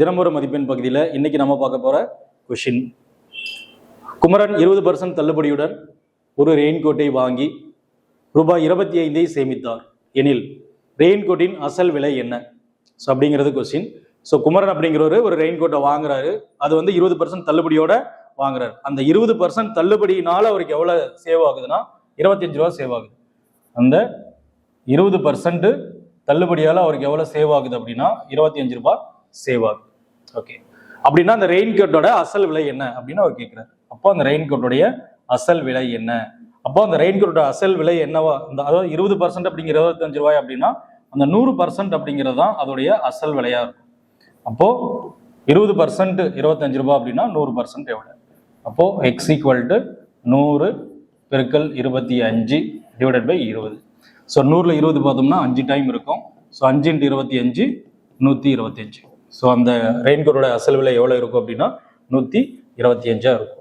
தினமொரு மதிப்பெண் பகுதியில் இன்னைக்கு நம்ம பார்க்க போற கொஷின். குமரன் 20% தள்ளுபடியுடன் ஒரு ரெயின்கோட்டை வாங்கி ரூபாய் 25 சேமித்தார் எனில் ரெயின்கோட்டின் அசல் விலை என்ன? ஸோ அப்படிங்கிறது கொஸ்டின். ஸோ குமரன் அப்படிங்கிறவர் ஒரு ரெயின்கோட்டை வாங்குறாரு. அது வந்து 20% தள்ளுபடியோட வாங்குறாரு. அந்த 20% தள்ளுபடியினால அவருக்கு எவ்வளவு சேவ் ஆகுதுன்னா 25 ரூபா சேவ் ஆகுது. அந்த 20% தள்ளுபடியால அவருக்கு எவ்வளவு சேவ் ஆகுது அப்படின்னா 25 ரூபாய் சேவ் ஆகுது. ஓகே, அப்படின்னா அந்த ரெயின்கோட்டோட அசல் விலை என்ன அப்படின்னு அவர் கேட்கிறார். அப்போ அந்த ரெயின்கோட்டுடைய அசல் விலை என்ன? அப்போ அந்த ரெயின்கோட்டோட அசல் விலை என்னவா? அதாவது 20% அப்படிங்கிற 25 ரூபாய் அப்படின்னா அந்த 100% அப்படிங்கிறது தான் அதோடைய அசல் விலையா இருக்கும். அப்போ 20% 25 ரூபாய் அப்படின்னா 100% எவ்வளவு? அப்போ எக்ஸ் ஈக்குவல் டு 100 பெருக்கல் 25 டிவைடட் பை 20. ஸோ 100ல் 20 பார்த்தோம்னா 5 டைம் இருக்கும். ஸோ 5 × 25 125. ஸோ அந்த ரெயின்கோட்டோட அசல் விலை எவ்வளோ இருக்கும் அப்படின்னா 125 இருக்கும்.